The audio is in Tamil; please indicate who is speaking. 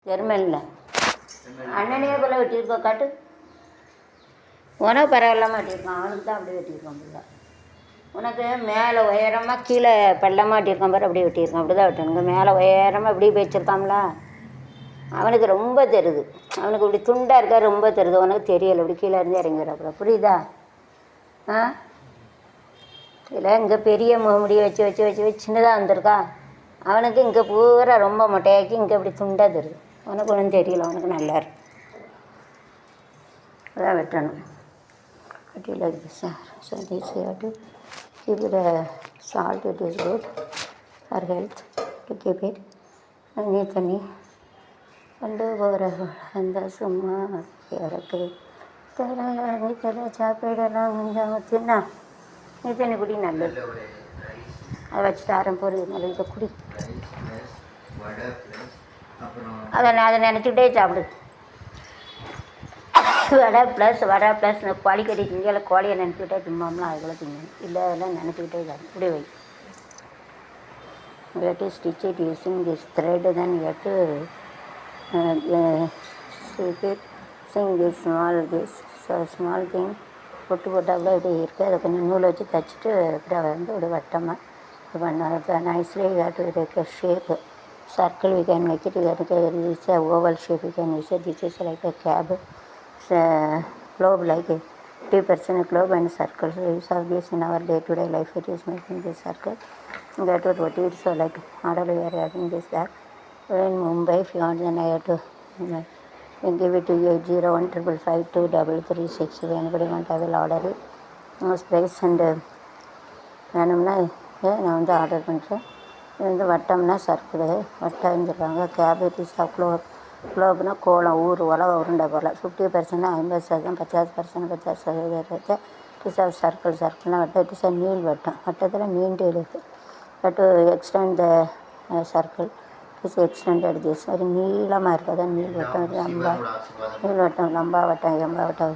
Speaker 1: ஜெர்மனில் அண்ணனையே போல் வெட்டியிருக்கோம் காட்டு. உனக்கு பரவாயில்லாமல் வெட்டியிருக்கான், அவனுக்கு தான் அப்படியே வெட்டியிருக்கான் ஃபுல்லாக. உனக்கு மேலே உயரமாக கீழே பள்ளமாக வெட்டியிருக்கான் பாரு, அப்படியே வெட்டியிருக்கான். அப்படி தான் வெட்டணுங்க. மேலே உயரமாக அப்படியே வச்சுருக்காம்ல, அவனுக்கு ரொம்ப தெரியுது. அவனுக்கு இப்படி துண்டாக இருக்கா, ரொம்ப தெரியுது. உனக்கு தெரியலை, இப்படி கீழே இருந்து இறங்கிடுறப்ப. புரியுதா? ஆ இல்லை, இங்கே பெரிய முடியை வச்சு வச்சு வச்சு வச்சு சின்னதாக வந்திருக்கா. அவனுக்கு இங்கே பூரா ரொம்ப மொட்டையாக்கி இங்கே இப்படி துண்டாக தெரியுது. உனக்கு ஒன்றும் தெரியல, உனக்கு நல்லா இருக்கு. அதான் வெட்டணும். கட்டியில் இருக்குது sir. So this you to keep the salt, it is good for health to keep it. தண்ணி கொண்டு போகிற அந்த சும்மா இறக்கு நீ தர சாப்பிடலாம் கொஞ்சம் வச்சுன்னா நீ தண்ணி குடி, நல்லது. அதை வச்சுட்டு ஆரம்பிப்போது நல்லது. இதை குடி, அதை நினச்சிக்கிட்டே சாப்பிடு. வடை ப்ளஸ் இந்த கோழி கறி திங்கல, கோழியை நினச்சிக்கிட்டே திம்பாம்லாம் அதுக்குள்ளே திங்கணும். இல்லை அதெல்லாம் நினச்சிக்கிட்டே தான் இப்படி வை. You have to stitch it using this thread, then you have to shape it using this small thing. பொட்டு போட்டால் இப்படி இருக்குது. அதை கொஞ்சம் நூலை வச்சு தைச்சிட்டு அப்புறம் வந்து இப்படி வட்டமாக இது பண்ணால் இப்போ nicely you have to take a shape. Circle we can make it. You have to use a oval shape. You can use it. This is like a cab. Globe, like a 2% globe and circle. So use of this in our day-to-day life. It is making this circle. That was what it is. So like model we are having this that. In Mumbai, if you want, then I have to give it to you 015523336. If anybody want, I will order it. Most price and வேணும்னா நான் வந்து ஆர்டர் பண்ணுறேன். இது வந்து வட்டம்னா சர்க்கிள், வட்டம்ங்கிறாங்க. கேபிட்டிஸ் ஆஃப் குளோப்னா கோலம், ஊர் உலகம் உருண்டை போல். 50% 50%, 50% 50%. இட்ஸ் ஆஃப் சர்க்கிள்னா வட்டம். இட்ஸ் ஆ நீள் வட்டம். வட்டத்தில் நீண்டு இருக்குது. But extend the circle it's extended this. ஒரு நீளமாக இருக்குது. அதான் நீள் வட்டம். நீள் வட்டம், லம்பா வட்டம், எம்பா வட்டம்.